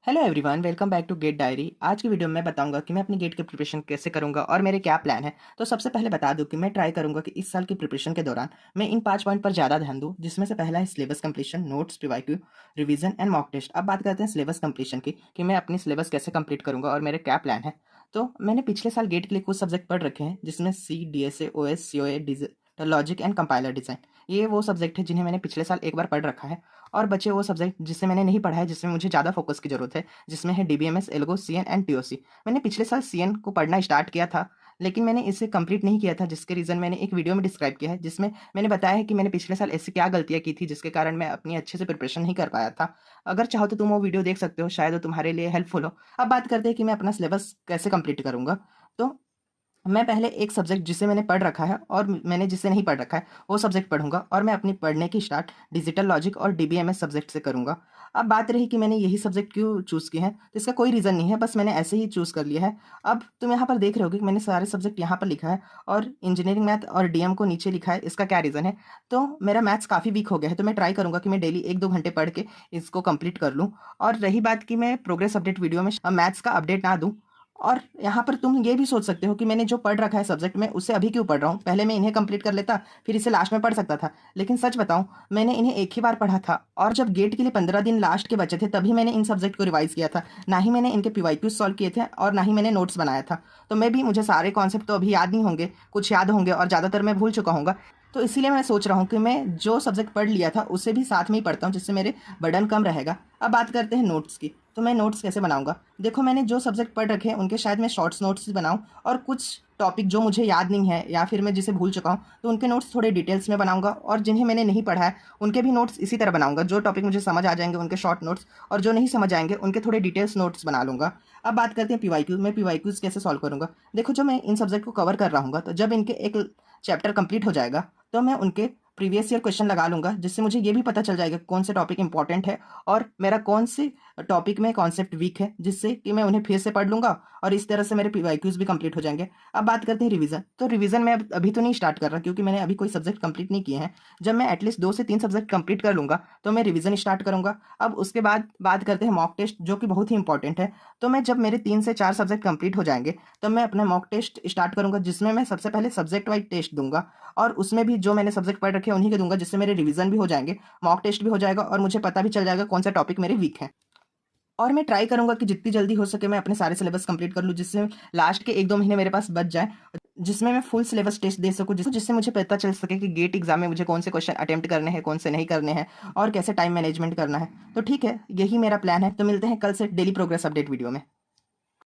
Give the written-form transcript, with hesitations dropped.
Hello everyone, welcome back to GATE diary. आज की video में मैं बताऊंगा कि मैं अपनी गेट की प्रिपरेशन कैसे करूंगा और मेरे क्या प्लान है। तो सबसे पहले बता दूं कि मैं ट्राई करूंगा कि इस साल की प्रिपरेशन के दौरान मैं इन 5 पॉइंट पर ज़्यादा ध्यान दूं, जिसमें से पहला है syllabus completion, notes, PYQ, revision and mock test. अब बात करते हैं सिलेबस कंप्लीशन की कि मैं अपनी सिलेबस कैसे कंप्लीट करूंगा और मेरे क्या प्लान है। तो मैंने पिछले साल गेट के लिए कुछ सब्जेक्ट पढ़ रखे हैं, जिसमें सी, DSA, OS, COA, digital logic and compiler design. ये वो सब्जेक्ट है जिन्हें मैंने पिछले साल एक बार पढ़ रखा है। और बचे वो सब्जेक्ट जिससे मैंने नहीं पढ़ा है, जिसमें मुझे ज़्यादा फोकस की जरूरत है, जिसमें है DBMS, algo, CN and TOC। मैंने पिछले साल CN को पढ़ना स्टार्ट किया था, लेकिन मैंने इसे कंप्लीट नहीं किया था, जिसके रीज़न मैंने एक वीडियो में डिस्क्राइब किया है, जिसमें मैंने बताया है कि मैंने पिछले साल ऐसी क्या गलतियाँ की थी जिसके कारण मैं अपनी अच्छे से प्रिपरेशन नहीं कर पाया था। अगर चाहो तो तुम वो वीडियो देख सकते हो, शायद वो तुम्हारे लिए हेल्पफुल हो। अब बात करते हैं कि मैं अपना सिलेबस कैसे कंप्लीट करूँगा। तो मैं पहले एक सब्जेक्ट जिसे मैंने पढ़ रखा है और मैंने जिसे नहीं पढ़ रखा है, वो सब्जेक्ट पढ़ूंगा और मैं अपनी पढ़ने की स्टार्ट डिजिटल लॉजिक और DBMS सब्जेक्ट से करूंगा। अब बात रही कि मैंने यही सब्जेक्ट क्यों चूज़ किए हैं, तो इसका कोई रीज़न नहीं है, बस मैंने ऐसे ही चूज़ कर लिया है। अब तुम यहाँ पर देख रहे होगे कि मैंने सारे सब्जेक्ट यहाँ पर लिखा है और इंजीनियरिंग मैथ और DM को नीचे लिखा है। इसका क्या रीज़न है? तो मेरा मैथ्स काफ़ी वीक हो गया है, तो मैं ट्राई करूंगा कि मैं डेली 1-2 घंटे पढ़ के इसको कंप्लीट कर लूँ। और रही बात कि मैं प्रोग्रेस अपडेट वीडियो में मैथ्स का अपडेट ना दूँ, और यहाँ पर तुम ये भी सोच सकते हो कि मैंने जो पढ़ रखा है सब्जेक्ट में उसे अभी क्यों पढ़ रहा हूँ, पहले मैं इन्हें कंप्लीट कर लेता, फिर इसे लास्ट में पढ़ सकता था। लेकिन सच बताऊँ, मैंने इन्हें एक ही बार पढ़ा था, और जब गेट के लिए 15 दिन लास्ट के बचे थे तभी मैंने इन सब्जेक्ट को रिवाइज किया था। ना ही मैंने इनके PYQ सॉल्व किए थे और ना ही मैंने नोट्स बनाया था। तो मैं भी, मुझे सारे कॉन्सेप्ट तो अभी याद नहीं होंगे, कुछ याद होंगे और ज़्यादातर मैं भूल चुका हूँ। तो इसीलिए मैं सोच रहा हूँ कि मैं जो सब्जेक्ट पढ़ लिया था उसे भी साथ में ही पढ़ता हूँ, जिससे मेरे बर्डन कम रहेगा। अब बात करते हैं नोट्स की। तो मैं नोट्स कैसे बनाऊंगा? देखो, मैंने जो सब्जेक्ट पढ़ रखे हैं उनके शायद मैं शॉर्ट्स नोट्स बनाऊं, और कुछ टॉपिक जो मुझे याद नहीं है या फिर मैं जिसे भूल चुका हूं, तो उनके नोट्स थोड़े डिटेल्स में बनाऊंगा, और जिन्हें मैंने नहीं पढ़ा है उनके भी नोट्स इसी तरह बनाऊंगा। जो टॉपिक मुझे समझ आ जाएंगे उनके शॉर्ट नोट्स, और जो नहीं समझ आएंगे उनके थोड़े डिटेल्स नोट्स बना लूँगा। अब बात करते हैं PYQ। मैं PYQs कैसे सॉल्व करूँगा? देखो, जो मैं इन सब्जेक्ट को कवर कर रहा हूँ, तो जब इनके एक चैप्टर कंप्लीट हो जाएगा तो मैं उनके प्रीवियस ईयर क्वेश्चन लगा लूँगा, जिससे मुझे ये भी पता चल जाएगा कौन से टॉपिक इंपॉर्टेंट है और मेरा कौन से टॉपिक में कॉन्सेप्ट वीक है, जिससे कि मैं उन्हें फिर से पढ़ लूँगा, और इस तरह से मेरे PYQs भी कंप्लीट हो जाएंगे। अब बात करते हैं रिवीजन। तो रिवीजन मैं अभी तो नहीं स्टार्ट कर रहा, क्योंकि मैंने अभी कोई सब्जेक्ट कंप्लीट नहीं किए हैं। जब मैं एटलीस्ट 2 से 3 सब्जेक्ट कंप्लीट कर लूँगा तो मैं रिवीजन स्टार्ट करूँगा। अब उसके बाद बात करते हैं मॉक टेस्ट, जो कि बहुत ही इंपॉर्टेंट है। तो मैं, जब मेरे 3 से 4 सब्जेक्ट कंप्लीट हो जाएंगे, तब मैं अपना मॉक टेस्ट स्टार्ट करूँगा, जिसमें मैं सबसे पहले सब्जेक्ट वाइज टेस्ट दूंगा, और उसमें भी जो मैंने सब्जेक्ट पढ़ रखे हैं उन्हीं के दूंगा, जिससे मेरे रिवीजन भी हो जाएंगे, मॉक टेस्ट भी हो जाएगा, और मुझे पता भी चल जाएगा कौन सा टॉपिक मेरे वीक है। और मैं ट्राई करूंगा कि जितनी जल्दी हो सके मैं अपने सारे सिलेबस कंप्लीट कर लूँ, जिससे लास्ट के 1-2 महीने मेरे पास बच जाए, जिसमें मैं फुल सिलेबस टेस्ट दे सकूँ, जिससे मुझे पता चल सके कि गेट एग्जाम में मुझे कौन से क्वेश्चन अटेम्प्ट करने हैं, कौन से नहीं करने हैं, और कैसे टाइम मैनेजमेंट करना है। तो ठीक है, यही मेरा प्लान है। तो मिलते हैं कल से डेली प्रोग्रेस अपडेट वीडियो में।